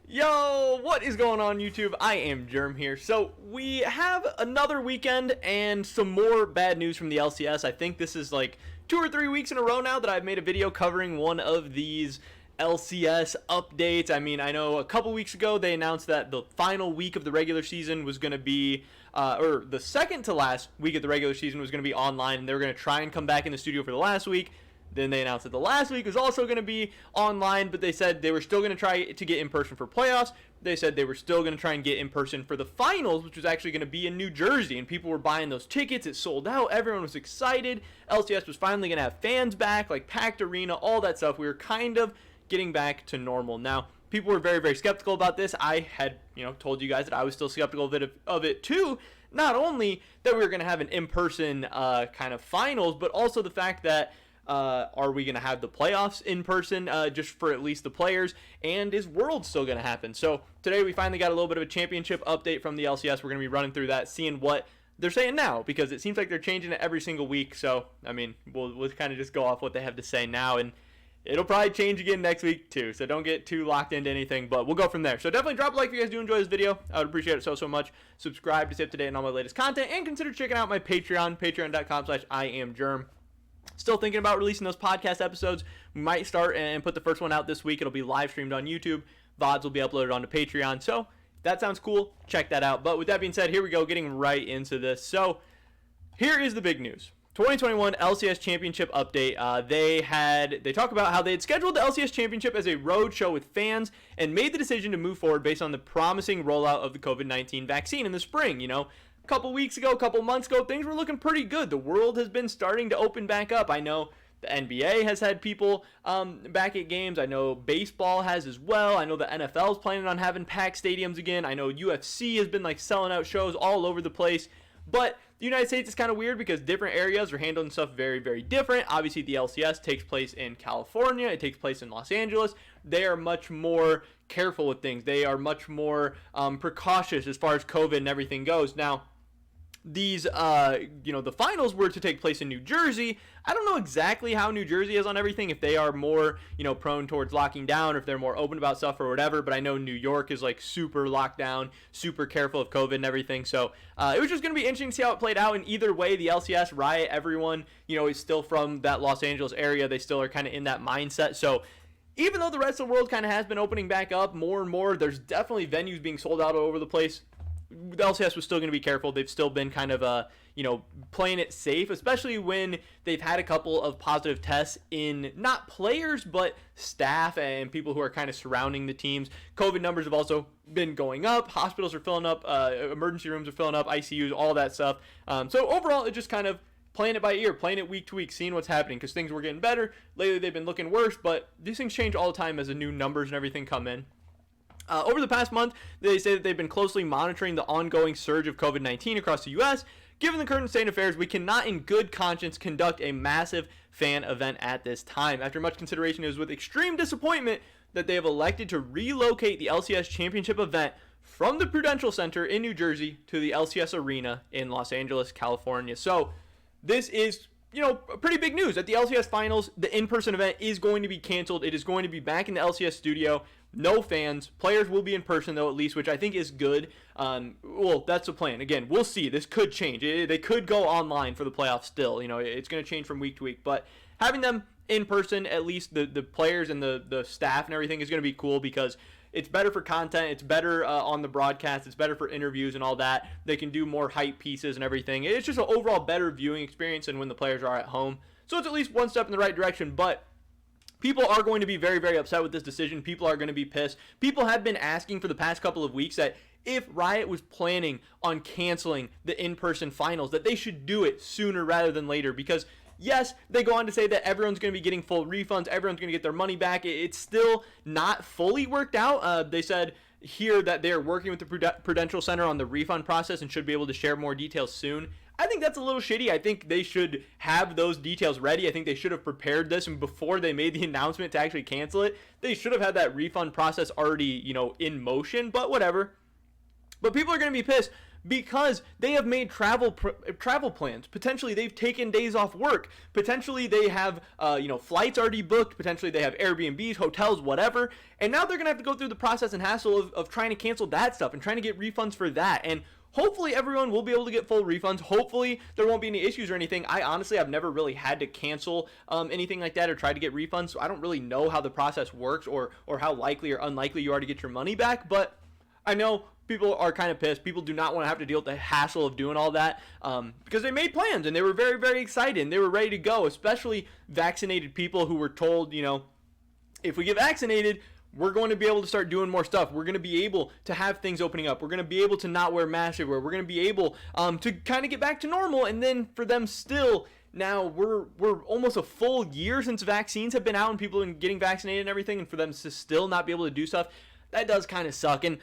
Yo, what is going on YouTube? I am Germ here. So we have another weekend and some more bad news from the LCS. I think this is like 2 or 3 weeks in a row now that I've made a video covering one of these LCS updates. I mean, I know a couple weeks ago they announced that the final week of the regular season was going to be, or the second to last week of the regular season was going to be online, and they were going to try and come back in the studio for the last week. Then they announced that the last week was also going to be online, but they said they were still going to try to get in person for playoffs. They said they were still going to try and get in person for the finals, which was actually going to be in New Jersey, and people were buying those tickets. It sold out. Everyone was excited. LCS was finally going to have fans back, like packed arena, all that stuff. We were kind of getting back to normal. Now, people were very, very skeptical about this. I had, told you guys that I was still skeptical of it too. Not only that we were going to have an in-person kind of finals, but also the fact that are we going to have the playoffs in person just for at least the players? And is World still going to happen? So today we finally got a little bit of a championship update from the LCS. We're going to be running through that, seeing what they're saying now, because it seems like they're changing it every single week. So, I mean, we'll kind of just go off what they have to say now, and it'll probably change again next week too. So don't get too locked into anything, but we'll go from there. So definitely drop a like if you guys do enjoy this video. I would appreciate it so much. Subscribe to stay up to date on all my latest content, and consider checking out my Patreon, patreon.com/IamGerm. Still thinking about releasing those podcast episodes. We might start and put the first one out this week. It'll be live streamed on YouTube. VODs will be uploaded onto Patreon. So if that sounds cool, check that out. But with that being said, here we go, getting right into this. So here is the big news. 2021 LCS Championship update. They talk about how they had scheduled the LCS Championship as a road show with fans and made the decision to move forward based on the promising rollout of the COVID-19 vaccine in the spring. A couple weeks ago, a couple months ago, things were looking pretty good. The world has been starting to open back up. I know the NBA has had people back at games. I know baseball has as well. I know the NFL is planning on having packed stadiums again. I know UFC has been selling out shows all over the place. But the United States is kind of weird because different areas are handling stuff very, very different. Obviously, the LCS takes place in California. It takes place in Los Angeles. They are much more careful with things. They are much more precautious as far as COVID and everything goes. Now, these, the finals were to take place in New Jersey. I don't know exactly how New Jersey is on everything, if they are more, prone towards locking down, or if they're more open about stuff or whatever, but I know New York is super locked down, super careful of COVID and everything, so it was just going to be interesting to see how it played out. And either way, the LCS, Riot, everyone, is still from that Los Angeles area. They still are kind of in that mindset, so even though the rest of the world kind of has been opening back up more and more, there's definitely venues being sold out all over the place. The LCS was still going to be careful. They've still been kind of, playing it safe, especially when they've had a couple of positive tests in not players, but staff and people who are kind of surrounding the teams. COVID numbers have also been going up. Hospitals are filling up. Emergency rooms are filling up. ICUs, all that stuff. So overall, it's just kind of playing it by ear, playing it week to week, seeing what's happening, because things were getting better. Lately, they've been looking worse, but these things change all the time as the new numbers and everything come in. Over the past month, they say that they've been closely monitoring the ongoing surge of COVID-19 across the U.S. Given the current state of affairs, we cannot in good conscience conduct a massive fan event at this time. After much consideration, it is with extreme disappointment that they have elected to relocate the LCS Championship event from the Prudential Center in New Jersey to the LCS Arena in Los Angeles, California. So this is pretty big news. At the LCS Finals, the in-person event is going to be canceled. It is going to be back in the LCS studio. No fans. Players will be in person, though, at least, which I think is good. Well, that's the plan. Again, we'll see. This could change. They could go online for the playoffs still. It's going to change from week to week. But having them in person, at least the players and the staff and everything, is going to be cool, because it's better for content. It's better on the broadcast. It's better for interviews and all that. They can do more hype pieces and everything. It's just an overall better viewing experience than when the players are at home. So it's at least one step in the right direction, but people are going to be very, very upset with this decision. People are going to be pissed. People have been asking for the past couple of weeks that if Riot was planning on canceling the in-person finals, that they should do it sooner rather than later, because yes, they go on to say that everyone's going to be getting full refunds. Everyone's going to get their money back. It's still not fully worked out. They said here that they're working with the Prudential Center on the refund process and should be able to share more details soon. I think that's a little shitty. I think they should have those details ready. I think they should have prepared this, and before they made the announcement to actually cancel it, they should have had that refund process already, in motion, but whatever. But people are going to be pissed because they have made travel plans. Potentially they've taken days off work. Potentially they have flights already booked. Potentially they have Airbnbs, hotels, whatever. And now they're gonna have to go through the process and hassle of trying to cancel that stuff and trying to get refunds for that. And hopefully everyone will be able to get full refunds. Hopefully there won't be any issues or anything. I honestly have never really had to cancel anything like that or try to get refunds, so I don't really know how the process works or how likely or unlikely you are to get your money back. But I know people are kind of pissed. People do not want to have to deal with the hassle of doing all that because they made plans and they were very, very excited and they were ready to go, especially vaccinated people who were told, if we get vaccinated, we're going to be able to start doing more stuff. We're going to be able to have things opening up. We're going to be able to not wear masks everywhere. We're going to be able to kind of get back to normal. And then for them still, now we're almost a full year since vaccines have been out and people have been getting vaccinated and everything. And for them to still not be able to do stuff, that does kind of suck. And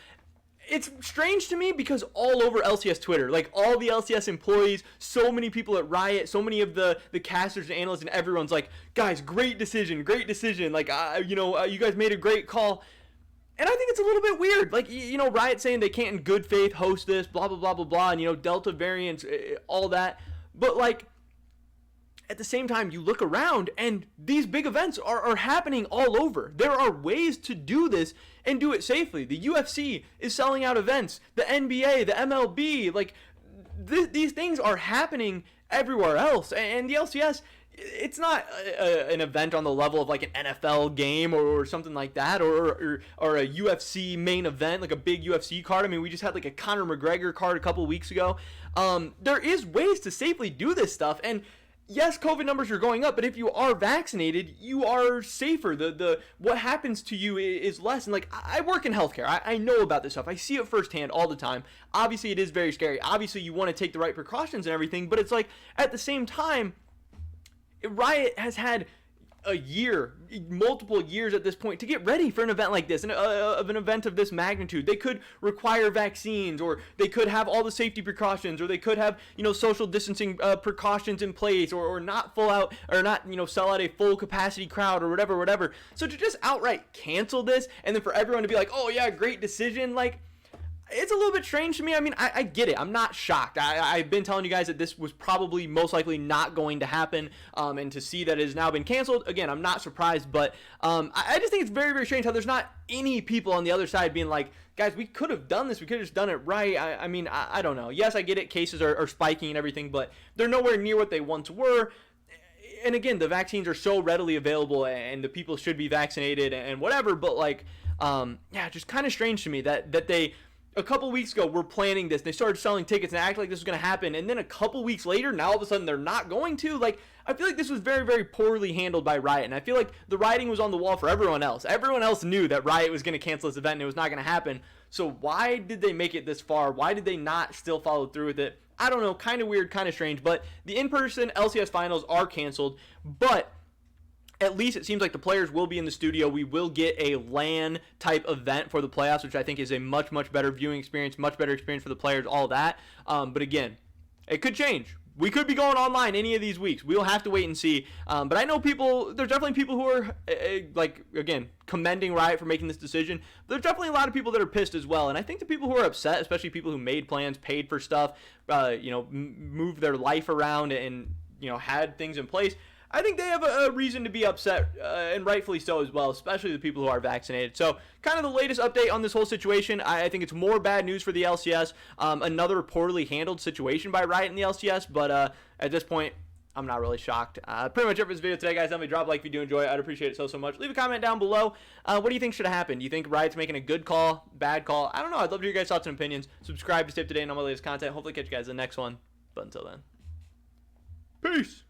it's strange to me because all over LCS Twitter, like all the LCS employees, so many people at Riot, so many of the casters and analysts and everyone's like, guys, great decision. Like, you guys made a great call. And I think it's a little bit weird. Like, Riot saying they can't in good faith host this, blah, blah, blah, blah, blah, and, Delta variants, all that. But, like, at the same time, you look around and these big events are happening all over. There are ways to do this and do it safely. The UFC is selling out events. The NBA, the MLB, like these things are happening everywhere else. And the LCS, it's not an event on the level of like an NFL game or something like that, or a UFC main event, like a big UFC card. I mean, we just had like a Conor McGregor card a couple weeks ago. There is ways to safely do this stuff, and yes, COVID numbers are going up, but if you are vaccinated, you are safer. The what happens to you is less. And like, I work in healthcare. I know about this stuff. I see it firsthand all the time. Obviously, it is very scary. Obviously, you want to take the right precautions and everything, but it's like, at the same time, Riot has had a year, multiple years at this point, to get ready for an event like this, of an event of this magnitude. They could require vaccines, or they could have all the safety precautions, or they could have, social distancing precautions in place, or not full out, or not, sell out a full capacity crowd, or whatever. So to just outright cancel this, and then for everyone to be like, oh yeah, great decision, like, it's a little bit strange to me. I mean, I get it. I'm not shocked. I've been telling you guys that this was probably most likely not going to happen. And to see that it has now been canceled, again, I'm not surprised. But I just think it's very, very strange how there's not any people on the other side being like, guys, we could have done this. We could have just done it right. I mean, I don't know. Yes, I get it. Cases are spiking and everything, but they're nowhere near what they once were. And again, the vaccines are so readily available and the people should be vaccinated and whatever. But like, just kind of strange to me that they, a couple weeks ago, we're planning this. They started selling tickets and act like this was going to happen. And then a couple weeks later, now all of a sudden they're not going to. Like, I feel like this was very, very poorly handled by Riot. And I feel like the writing was on the wall for everyone else. Everyone else knew that Riot was going to cancel this event and it was not going to happen. So why did they make it this far? Why did they not still follow through with it? I don't know. Kind of weird, kind of strange. But the in-person LCS Finals are canceled. But at least it seems like the players will be in the studio. We will get a LAN type event for the playoffs, which I think is a much, much better viewing experience, much better experience for the players, all that. But again, it could change. We could be going online any of these weeks. We'll have to wait and see. But I know there's definitely people who are, again, commending Riot for making this decision. But there's definitely a lot of people that are pissed as well. And I think the people who are upset, especially people who made plans, paid for stuff, moved their life around and, had things in place, I think they have a reason to be upset, and rightfully so as well, especially the people who are vaccinated. So kind of the latest update on this whole situation. I think it's more bad news for the LCS. Another poorly handled situation by Riot in the LCS, but at this point, I'm not really shocked. Pretty much it for this video today, guys. Let me drop a like if you do enjoy it. I'd appreciate it so much. Leave a comment down below. What do you think should have happened? Do you think Riot's making a good call, bad call? I don't know. I'd love to hear your guys' thoughts and opinions. Subscribe to stay up to date on all my latest content. Hopefully catch you guys in the next one. But until then, peace.